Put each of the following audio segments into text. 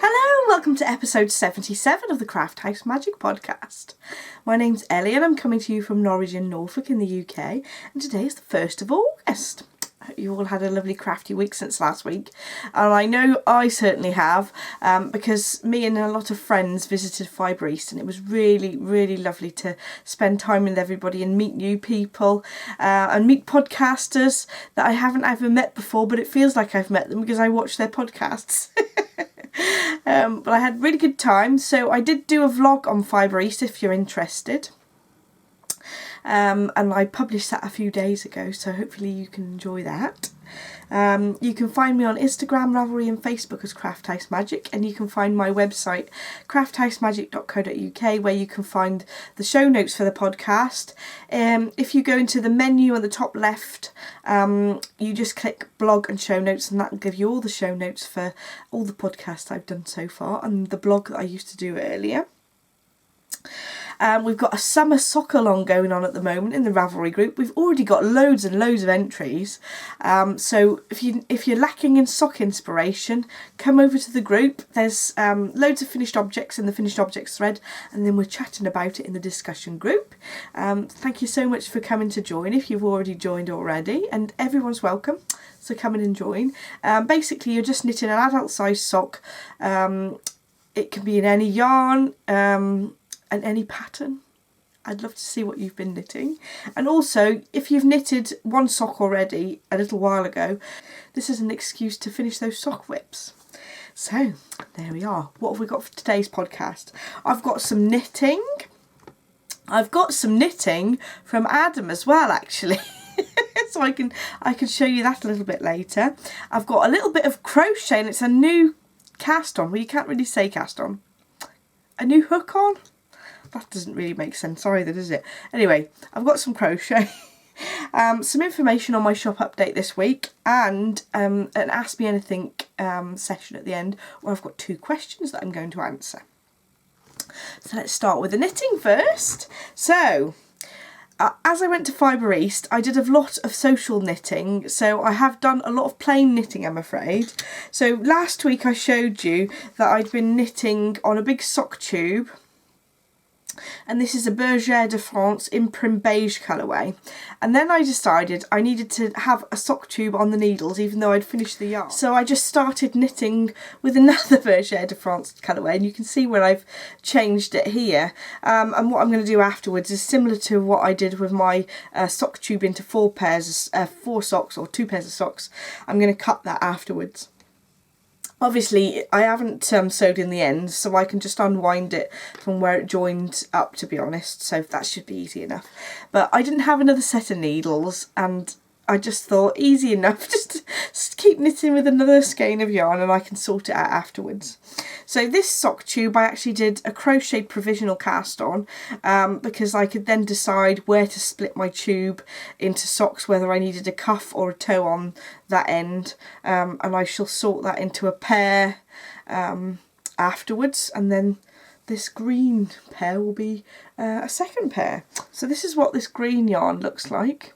Hello, welcome to episode 77 of the Craft House Magic podcast. My name's Ellie and I'm coming to you from Norwich in Norfolk in the UK, and today is the 1st of August. I hope you all had a lovely crafty week since last week, and I know I certainly have, because me and a lot of friends visited Fibre East, and it was really lovely to spend time with everybody and meet new people and meet podcasters that I haven't ever met before, but it feels like I've met them because I watch their podcasts. But I had a really good time, so I did do a vlog on Fibre East if you're interested. And I published that a few days ago, so hopefully you can enjoy that. You can find me on Instagram, Ravelry and Facebook as Craft House Magic, and you can find my website crafthhousemagic.co.uk, where you can find the show notes for the podcast. If you go into the menu on the top left, you just click blog and show notes, and that will give you all the show notes for all the podcasts I've done so far and the blog that I used to do earlier. We've got a summer sock along going on at the moment in the Ravelry group. We've already got loads and loads of entries. So if you're lacking in sock inspiration, come over to the group. There's loads of finished objects in the finished objects thread, and then we're chatting about it in the discussion group. Thank you so much for coming to join if you've already joined already, and everyone's welcome. So come in and join. Basically, you're just knitting an adult size sock. It can be in any yarn. And any pattern. I'd love to see what you've been knitting. And also, if you've knitted one sock already a little while ago, this is an excuse to finish those sock whips. So, there we are. What have we got for today's podcast? I've got some knitting. I've got some knitting from Adam as well, actually. So I can show you that a little bit later. I've got a little bit of crochet, and it's a new cast on. Well, you can't really say cast on. A new hook on? That doesn't really make sense either, does it? Anyway, I've got some crochet, some information on my shop update this week, and an Ask Me Anything session at the end, where I've got 2 questions that I'm going to answer. So let's start with the knitting first. So, as I went to Fibre East, I did a lot of social knitting, so I have done a lot of plain knitting, I'm afraid. So last week I showed you that I'd been knitting on a big sock tube, and this is a Bergère de France in prim beige colourway. And then I decided I needed to have a sock tube on the needles, even though I'd finished the yarn. So I just started knitting with another Bergère de France colourway, and you can see where I've changed it here. And what I'm going to do afterwards is similar to what I did with my sock tube into 4 socks or 2 pairs of socks. I'm going to cut that afterwards. Obviously, I haven't sewed in the ends, so I can just unwind it from where it joined up, to be honest, so that should be easy enough. But I didn't have another set of needles, and I just thought, easy enough, just keep knitting with another skein of yarn and I can sort it out afterwards. So this sock tube I actually did a crochet provisional cast on, because I could then decide where to split my tube into socks, whether I needed a cuff or a toe on that end, and I shall sort that into a pair afterwards, and then this green pair will be a second pair. So this is what this green yarn looks like.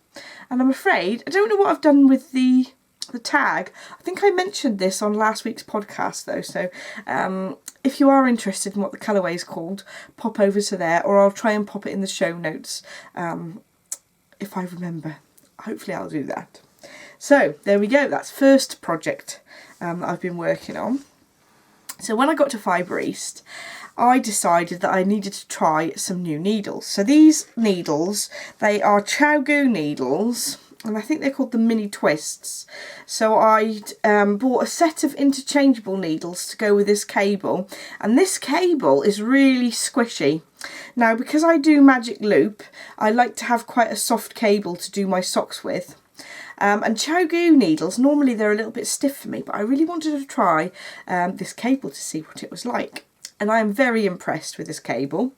And I'm afraid, I don't know what I've done with the tag. I think I mentioned this on last week's podcast though, so if you are interested in what the colourway is called, pop over to there, or I'll try and pop it in the show notes if I remember. Hopefully I'll do that. So there we go, that's first project I've been working on. So when I got to Fibre East, I decided that I needed to try some new needles. So these needles, they are Chowgu needles, and I think they're called the mini twists. So I bought a set of interchangeable needles to go with this cable, and this cable is really squishy. Now, because I do magic loop, I like to have quite a soft cable to do my socks with. And Chowgu needles, normally they're a little bit stiff for me, but I really wanted to try this cable to see what it was like. And I am very impressed with this cable.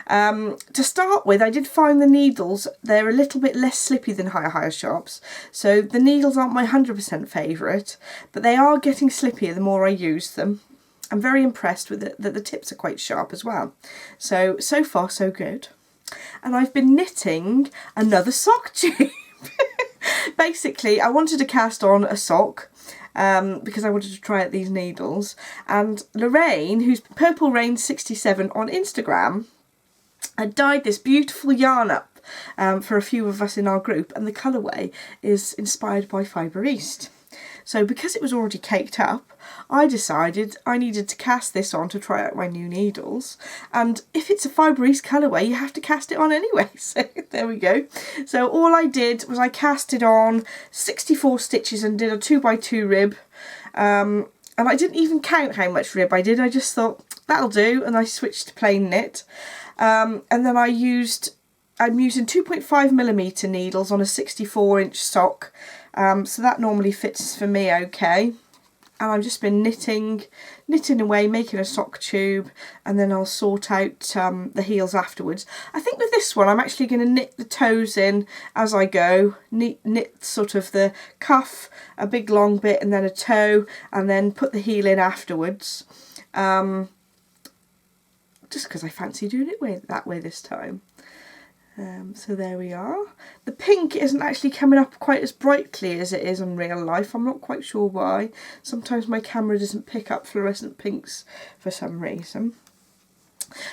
To start with, I did find the needles, they're a little bit less slippy than higher shops. So the needles aren't my 100% favourite, but they are getting slippier the more I use them. I'm very impressed with it, that the tips are quite sharp as well. So far so good. And I've been knitting another sock tube. Basically, I wanted to cast on a sock, because I wanted to try out these needles. And Lorraine, who's Purple Rain 67 on Instagram, had dyed this beautiful yarn up for a few of us in our group, and the colourway is inspired by Fibre East. So because it was already caked up, I decided I needed to cast this on to try out my new needles. And if it's a Fibre East colourway, you have to cast it on anyway. So there we go. So all I did was I cast it on 64 stitches and did a 2x2 rib. And I didn't even count how much rib I did. I just thought, that'll do. And I switched to plain knit. And then I'm using 2.5mm needles on a 64-inch sock. So that normally fits for me okay. And I've just been knitting away, making a sock tube, and then I'll sort out the heels afterwards. I think with this one I'm actually going to knit the toes in as I go, knit sort of the cuff, a big long bit and then a toe, and then put the heel in afterwards. Just because I fancy doing it that way this time. So there we are. The pink isn't actually coming up quite as brightly as it is in real life. I'm not quite sure why. Sometimes my camera doesn't pick up fluorescent pinks for some reason.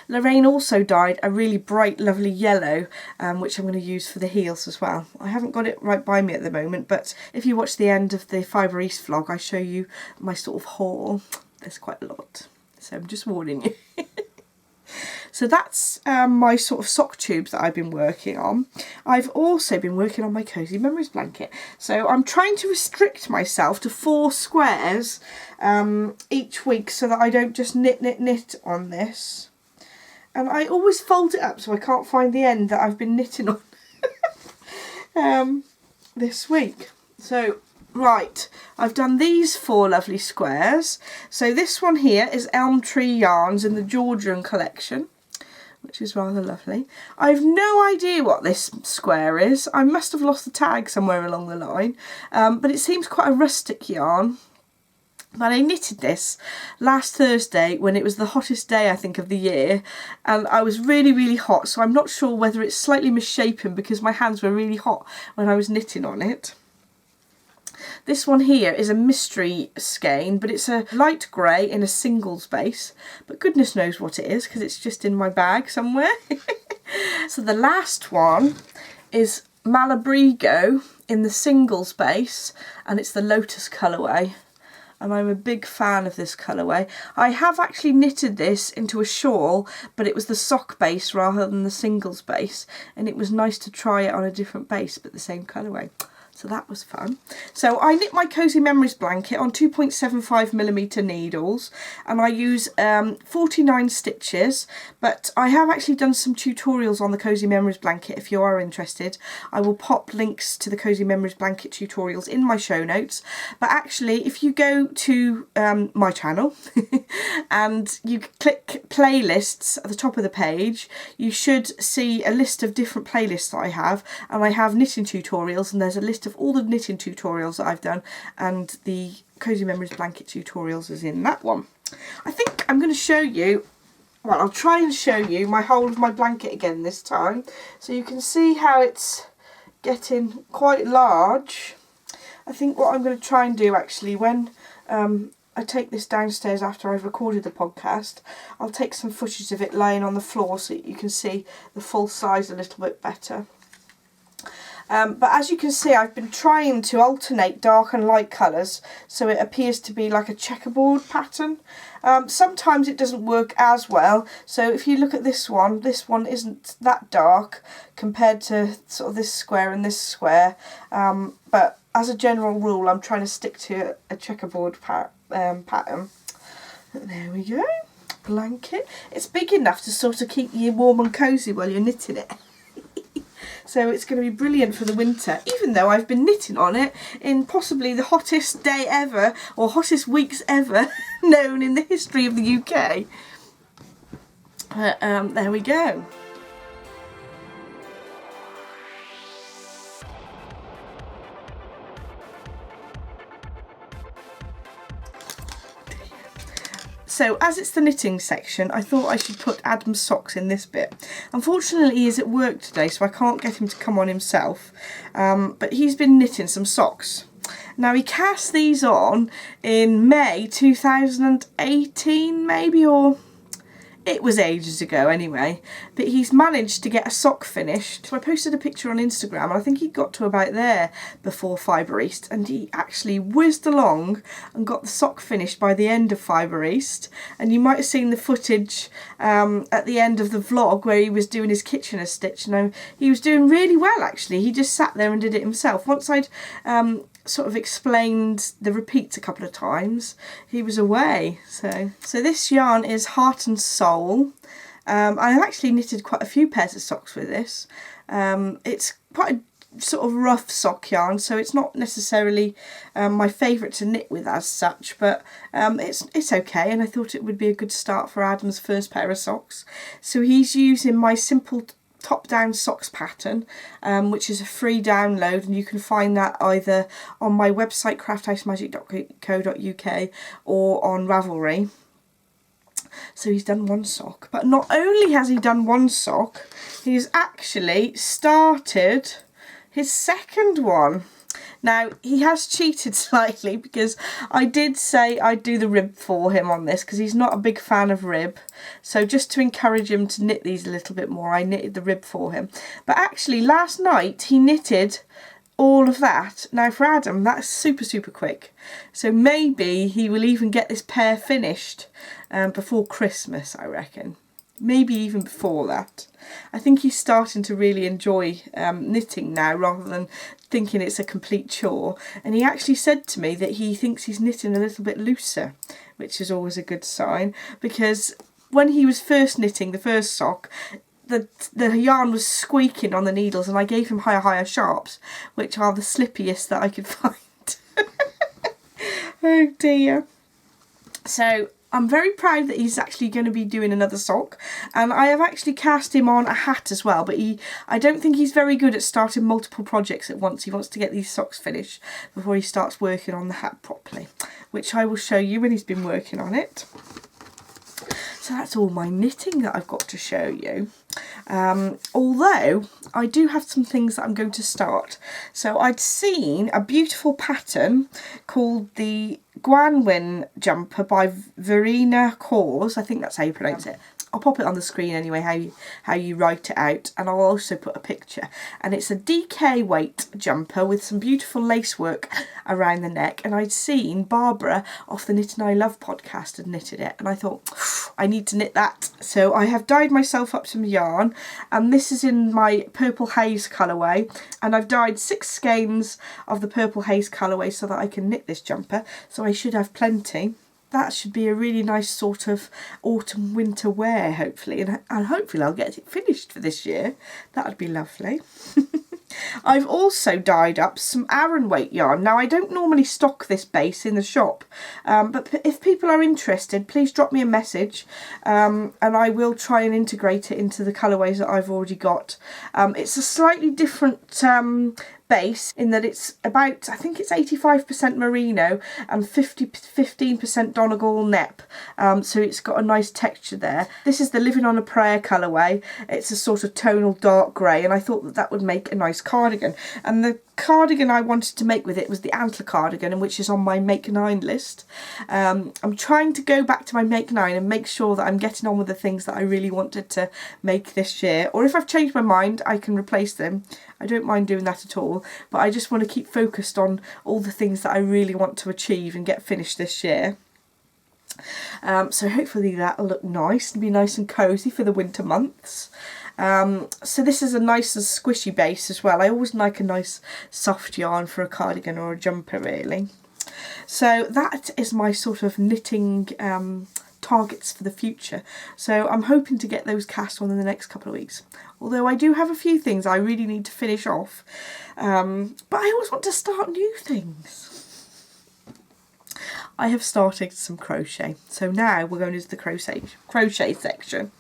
Lorraine also dyed a really bright, lovely yellow, which I'm going to use for the heels as well. I haven't got it right by me at the moment, but if you watch the end of the Fibre East vlog, I show you my sort of haul. There's quite a lot, so I'm just warning you. So that's my sort of sock tubes that I've been working on. I've also been working on my Cozy Memories blanket. So I'm trying to restrict myself to 4 squares each week so that I don't just knit on this. And I always fold it up so I can't find the end that I've been knitting on this week. So right, I've done these 4 lovely squares. So this one here is Elm Tree Yarns in the Georgian collection, which is rather lovely. I've no idea what this square is. I must have lost the tag somewhere along the line, but it seems quite a rustic yarn. But I knitted this last Thursday when it was the hottest day I think of the year, and I was really, really hot, so I'm not sure whether it's slightly misshapen because my hands were really hot when I was knitting on it. This one here is a mystery skein, but it's a light grey in a single space, but goodness knows what it is because it's just in my bag somewhere. So the last one is Malabrigo in the single space, and it's the Lotus colourway, and I'm a big fan of this colourway. I have actually knitted this into a shawl, but it was the sock base rather than the singles base, and it was nice to try it on a different base but the same colourway. So that was fun. So I knit my Cozy Memories blanket on 2.75mm needles, and I use 49 stitches, but I have actually done some tutorials on the Cozy Memories blanket if you are interested. I will pop links to the Cozy Memories blanket tutorials in my show notes. But actually, if you go to my channel and you click playlists at the top of the page, you should see a list of different playlists that I have, and I have knitting tutorials, and there's a list of all the knitting tutorials that I've done, and the Cozy Memories blanket tutorials is in that one. I think I'm going to show you, well, I'll try and show you my whole of my blanket again this time, so you can see how it's getting quite large. I think what I'm going to try and do actually, when I take this downstairs after I've recorded the podcast, I'll take some footage of it laying on the floor so you can see the full size a little bit better. But as you can see, I've been trying to alternate dark and light colours so it appears to be like a checkerboard pattern. Sometimes it doesn't work as well, so if you look at this one isn't that dark compared to sort of this square and this square, but as a general rule I'm trying to stick to a checkerboard pattern. There we go, blanket. It's big enough to sort of keep you warm and cosy while you're knitting it. So it's going to be brilliant for the winter, even though I've been knitting on it in possibly the hottest day ever, or hottest weeks ever known in the history of the UK. There we go. So as it's the knitting section, I thought I should put Adam's socks in this bit. Unfortunately he's at work today, so I can't get him to come on himself, but he's been knitting some socks. Now he cast these on in May 2018 maybe, or it was ages ago anyway, but he's managed to get a sock finished. So I posted a picture on Instagram and I think he got to about there before Fibre East, and he actually whizzed along and got the sock finished by the end of Fibre East. And you might have seen the footage at the end of the vlog where he was doing his Kitchener stitch, and he was doing really well actually. He just sat there and did it himself. Once I'd sort of explained the repeats a couple of times, he was away. So this yarn is Heart and Soul. I've actually knitted quite a few pairs of socks with this. It's quite a sort of rough sock yarn, so it's not necessarily my favourite to knit with as such, but it's okay, and I thought it would be a good start for Adam's first pair of socks. So he's using my simple top-down socks pattern, which is a free download, and you can find that either on my website crafthousemagik.co.uk or on Ravelry. So he's done one sock, but not only has he done one sock, he's actually started his second one. Now, he has cheated slightly because I did say I'd do the rib for him on this because he's not a big fan of rib. So just to encourage him to knit these a little bit more, I knitted the rib for him. But actually, last night he knitted all of that. Now for Adam, that's super, super quick. So maybe he will even get this pair finished before Christmas, I reckon. Maybe even before that. I think he's starting to really enjoy knitting now rather than thinking it's a complete chore. And he actually said to me that he thinks he's knitting a little bit looser, which is always a good sign, because when he was first knitting the first sock, the yarn was squeaking on the needles, and I gave him higher sharps, which are the slippiest that I could find. Oh dear. So I'm very proud that he's actually going to be doing another sock, and I have actually cast him on a hat as well, but I don't think he's very good at starting multiple projects at once. He wants to get these socks finished before he starts working on the hat properly, which I will show you when he's been working on it. So that's all my knitting that I've got to show you. Although I do have some things that I'm going to start. So I'd seen a beautiful pattern called the Gwanwyn jumper by Verena Cause. I think that's how you pronounce it. I'll pop it on the screen anyway, how you write it out, and I'll also put a picture. And it's a DK weight jumper with some beautiful lace work around the neck, and I'd seen Barbara off the Knit and I Love podcast had knitted it, and I thought I need to knit that. So I have dyed myself up some yarn, and this is in my Purple Haze colourway, and I've dyed 6 skeins of the Purple Haze colourway so that I can knit this jumper, so I should have plenty. That should be a really nice sort of autumn winter wear, hopefully, and hopefully I'll get it finished for this year. That would be lovely. I've also dyed up some Aran weight yarn. Now I don't normally stock this base in the shop, but if people are interested, please drop me a message, and I will try and integrate it into the colourways that I've already got. It's a slightly different base in that it's about, I think it's 85% merino and 15% Donegal nep, so it's got a nice texture there. This is the Living on a Prayer colourway. It's a sort of tonal dark grey, and I thought that that would make a nice cardigan, and the cardigan I wanted to make with it was the Antler cardigan, which is on my Make 9 list. I'm trying to go back to my Make 9 and make sure that I'm getting on with the things that I really wanted to make this year, or if I've changed my mind I can replace them. I don't mind doing that at all, but I just want to keep focused on all the things that I really want to achieve and get finished this year. So hopefully that'll look nice and be nice and cosy for the winter months. So this is a nice and squishy base as well. I always like a nice soft yarn for a cardigan or a jumper, really. So that is my sort of knitting targets for the future. So I'm hoping to get those cast on in the next couple of weeks. Although I do have a few things I really need to finish off. But I always want to start new things. I have started some crochet. So now we're going into the crochet section.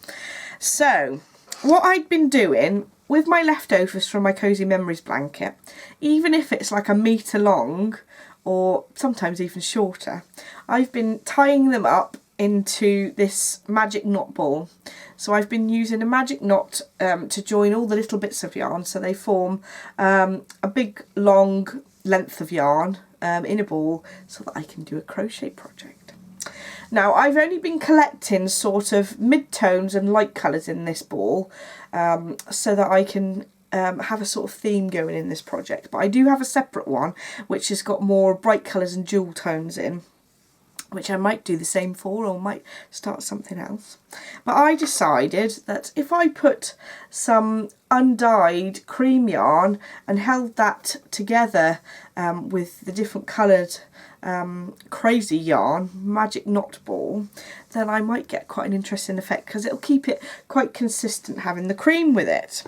So what I'd been doing with my leftovers from my Cozy Memories blanket, even if it's like a metre long or sometimes even shorter, I've been tying them up into this magic knot ball. So I've been using a magic knot to join all the little bits of yarn so they form a big long length of yarn, in a ball so that I can do a crochet project. Now I've only been collecting sort of mid-tones and light colours in this ball so that I can have a sort of theme going in this project, but I do have a separate one which has got more bright colours and jewel tones in, which I might do the same for, or might start something else. But I decided that if I put some undyed cream yarn and held that together with the different coloured crazy yarn, magic knot ball, then I might get quite an interesting effect, because it'll keep it quite consistent having the cream with it.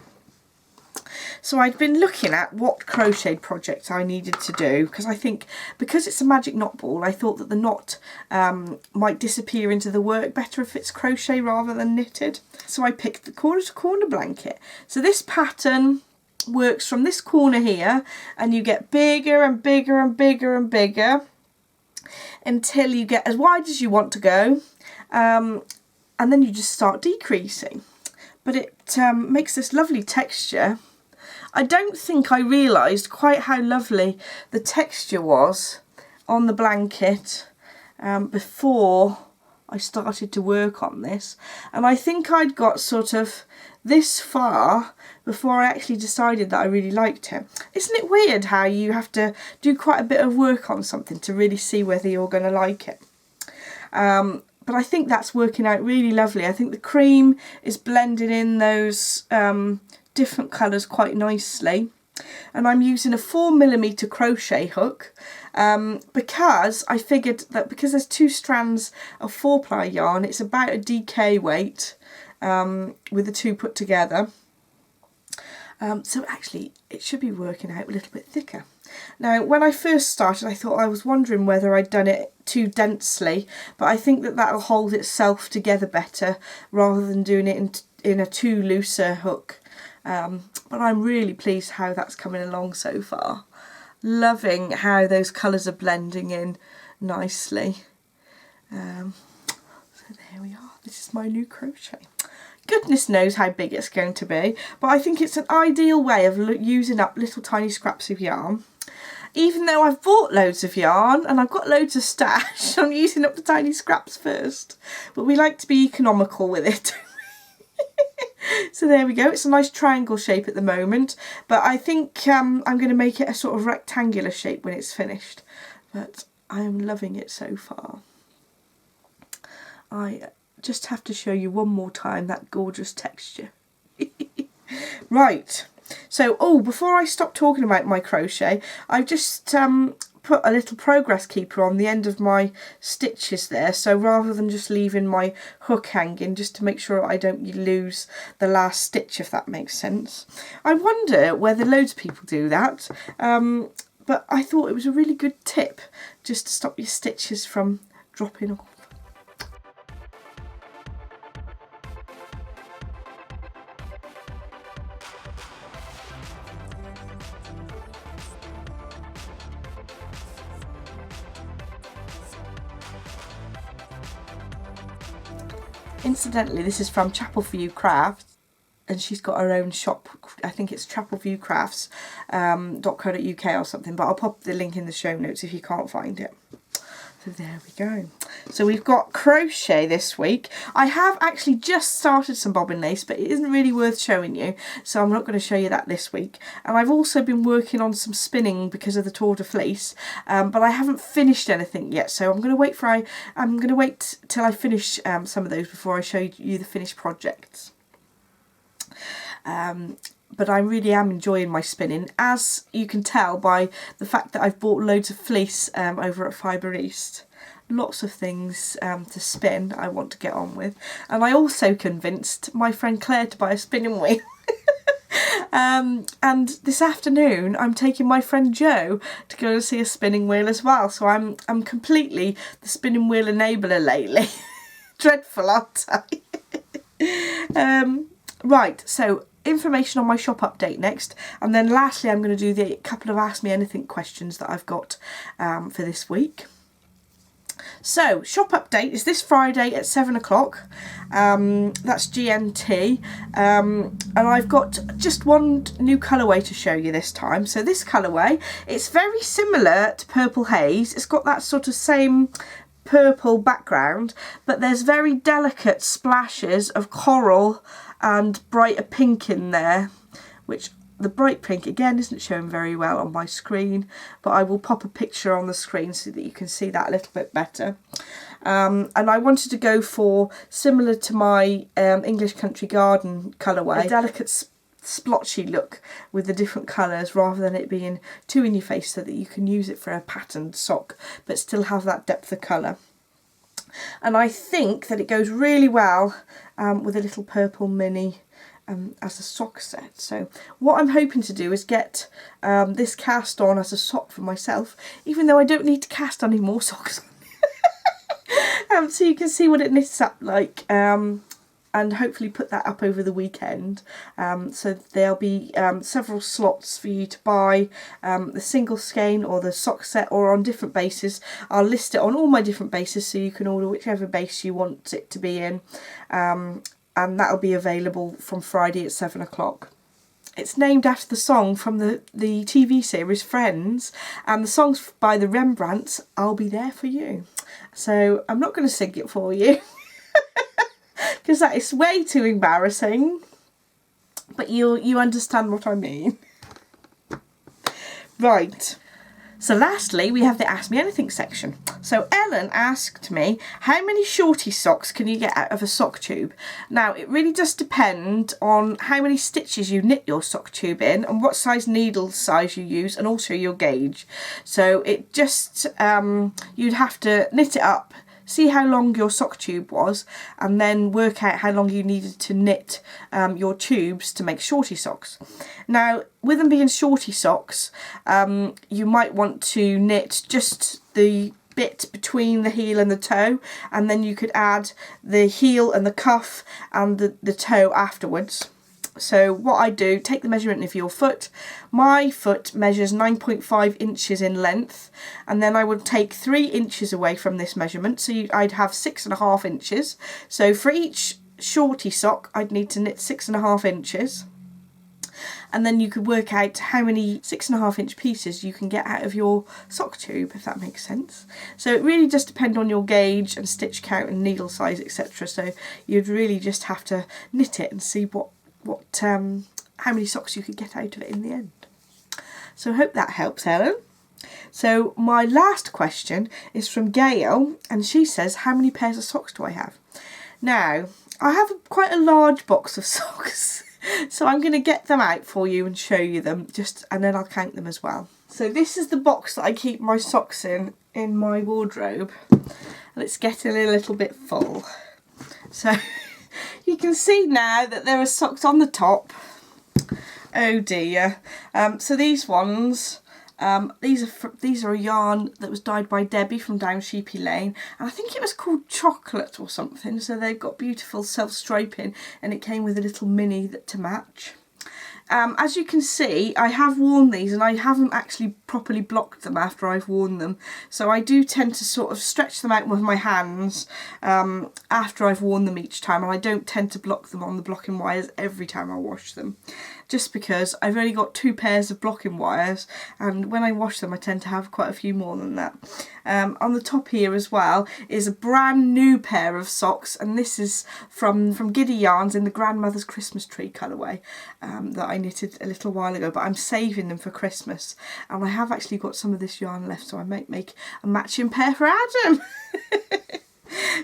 So I'd been looking at what crochet project I needed to do, because I think because it's a magic knot ball, I thought that the knot might disappear into the work better if it's crochet rather than knitted. So I picked the corner to corner blanket. So this pattern works from this corner here, and you get bigger and bigger and bigger and bigger until you get as wide as you want to go, and then you just start decreasing. But it makes this lovely texture. I don't think I realised quite how lovely the texture was on the blanket before I started to work on this, and I think I'd got sort of this far before I actually decided that I really liked it. Isn't it weird how you have to do quite a bit of work on something to really see whether you're going to like it? But I think that's working out really lovely. I think the cream is blending in those different colours quite nicely, and I'm using a 4mm crochet hook because I figured that because there's 2 strands of 4-ply yarn, it's about a DK weight with the 2 put together, so actually it should be working out a little bit thicker. Now when I first started, I was wondering whether I'd done it too densely, but I think that that'll hold itself together better rather than doing it in a too looser hook. But I'm really pleased how that's coming along so far. Loving how those colours are blending in nicely. So there we are. This is my new crochet. Goodness knows how big it's going to be, but I think it's an ideal way of using up little tiny scraps of yarn. Even though I've bought loads of yarn and I've got loads of stash, I'm using up the tiny scraps first. But we like to be economical with it. So there we go. It's a nice triangle shape at the moment, but I think I'm going to make it a sort of rectangular shape when it's finished. But I am loving it so far. I just have to show you one more time that gorgeous texture. Right. So, before I stop talking about my crochet, I've just put a little progress keeper on the end of my stitches there, so rather than just leaving my hook hanging, just to make sure I don't lose the last stitch, if that makes sense. I wonder whether loads of people do that, but I thought it was a really good tip just to stop your stitches from dropping off. Incidentally, this is from Chapel View Crafts, and she's got her own shop. I think it's chapelviewcrafts.co.uk or something, but I'll pop the link in the show notes if you can't find it. So there we go. So we've got crochet this week. I have actually just started some bobbin lace, but it isn't really worth showing you, so I'm not going to show you that this week. And I've also been working on some spinning because of the Tour de Fleece, but I haven't finished anything yet, so I'm going to wait till I finish some of those before I show you the finished projects. But I really am enjoying my spinning, as you can tell by the fact that I've bought loads of fleece over at Fibre East. Lots of things to spin I want to get on with. And I also convinced my friend Claire to buy a spinning wheel. And this afternoon I'm taking my friend Jo to go and see a spinning wheel as well. So I'm completely the spinning wheel enabler lately. Dreadful, aren't I? Right, so information on my shop update next, and then lastly I'm going to do the couple of Ask Me Anything questions that I've got for this week. So, shop update is this Friday at 7 o'clock. That's GMT. And I've got just one new colourway to show you this time. So this colourway, it's very similar to Purple Haze. It's got that sort of same purple background, but there's very delicate splashes of coral and brighter pink in there, which the bright pink again isn't showing very well on my screen, but I will pop a picture on the screen so that you can see that a little bit better. And I wanted to go for similar to my English Country Garden colourway, a delicate splotchy look with the different colours rather than it being too in your face, so that you can use it for a patterned sock but still have that depth of colour. And I think that it goes really well with a little purple mini as a sock set. So what I'm hoping to do is get this cast on as a sock for myself, even though I don't need to cast any more socks so you can see what it knits up like, and hopefully put that up over the weekend. So there'll be several slots for you to buy the single skein or the sock set, or on different bases. I'll list it on all my different bases so you can order whichever base you want it to be in. And that'll be available from Friday at 7 o'clock. It's named after the song from the TV series Friends, and the song's by the Rembrandts, I'll Be There For You. So I'm not going to sing it for you because that is way too embarrassing, but you understand what I mean. Right. So lastly, we have the Ask Me Anything section. So Ellen asked me, how many shorty socks can you get out of a sock tube? Now, it really does depend on how many stitches you knit your sock tube in and what size needle size you use, and also your gauge. So it just, you'd have to knit it up, see how long your sock tube was, and then work out how long you needed to knit your tubes to make shorty socks. Now, with them being shorty socks, you might want to knit just the bit between the heel and the toe, and then you could add the heel and the cuff and the toe afterwards. So what I do, take the measurement of your foot. My foot measures 9.5 inches in length, and then I would take 3 inches away from this measurement, so I'd have 6.5 inches. So for each shorty sock I'd need to knit 6.5 inches, and then you could work out how many 6.5 inch pieces you can get out of your sock tube, if that makes sense. So it really just depends on your gauge and stitch count and needle size, etc. So you'd really just have to knit it and see how many socks you could get out of it in the end. So I hope that helps, Ellen. So my last question is from Gail, and she says, how many pairs of socks do I have? Now, I have quite a large box of socks, so I'm going to get them out for you and show you them, and then I'll count them as well. So this is the box that I keep my socks in my wardrobe, and it's getting a little bit full. So you can see now that there are socks on the top. Oh dear. So these ones, these are a yarn that was dyed by Debbie from down Sheepy Lane, and I think it was called Chocolate or something. So they've got beautiful self-striping, and it came with a little mini to match. As you can see, I have worn these and I haven't actually properly blocked them after I've worn them. So I do tend to sort of stretch them out with my hands after I've worn them each time, and I don't tend to block them on the blocking wires every time I wash them. Just because I've only got 2 pairs of blocking wires, and when I wash them I tend to have quite a few more than that. On the top here as well is a brand new pair of socks, and this is from Giddy Yarns in the Grandmother's Christmas Tree colourway that I knitted a little while ago, but I'm saving them for Christmas, and I have actually got some of this yarn left, so I might make a matching pair for Adam.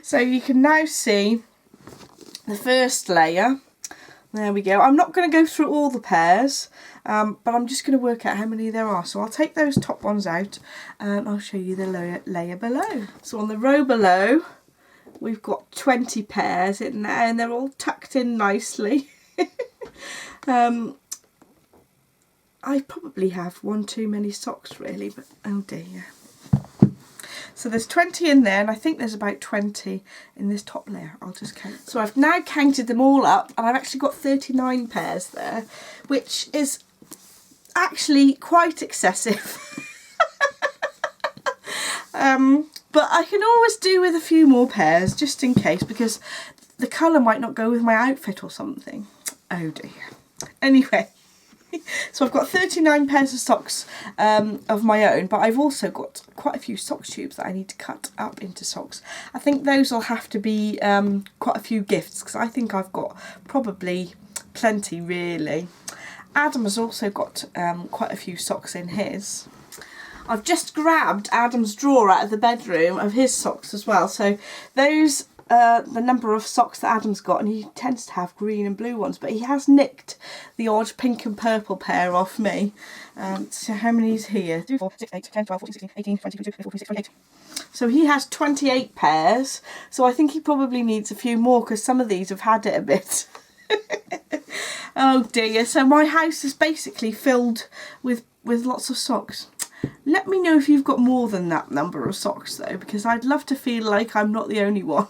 So you can now see the first layer. There we go. I'm not going to go through all the pairs, but I'm just going to work out how many there are. So I'll take those top ones out and I'll show you the layer below. So on the row below, we've got 20 pairs in there, and they're all tucked in nicely. I probably have one too many socks really, but oh dear. So there's 20 in there, and I think there's about 20 in this top layer. I'll just count. So I've now counted them all up, and I've actually got 39 pairs there, which is actually quite excessive. But I can always do with a few more pairs just in case, because the colour might not go with my outfit or something. Oh dear. Anyway, so I've got 39 pairs of socks of my own, but I've also got quite a few sock tubes that I need to cut up into socks. I think those will have to be quite a few gifts, because I think I've got probably plenty really. Adam has also got quite a few socks in his. I've just grabbed Adam's drawer out of the bedroom of his socks as well. So those the number of socks that Adam's got, and he tends to have green and blue ones, but he has nicked the odd pink and purple pair off me. So how many is here? 2, 4, 6, 8, 10, 12, 14, 16, 18, 20, 22, 24, 26, 28. So he has 28 pairs. So I think he probably needs a few more, because some of these have had it a bit. Oh dear. So my house is basically filled with lots of socks. Let me know if you've got more than that number of socks though, because I'd love to feel like I'm not the only one.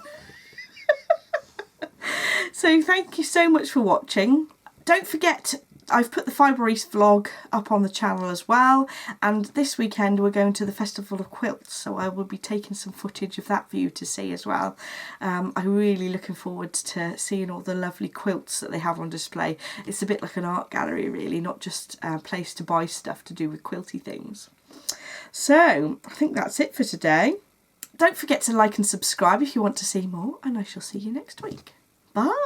So thank you so much for watching. Don't forget, I've put the Fibre East vlog up on the channel as well, and this weekend we're going to the Festival of Quilts, so I will be taking some footage of that for you to see as well. I'm really looking forward to seeing all the lovely quilts that they have on display. It's a bit like an art gallery really, not just a place to buy stuff to do with quilty things. So I think that's it for today. Don't forget to like and subscribe if you want to see more, and I shall see you next week. Bye!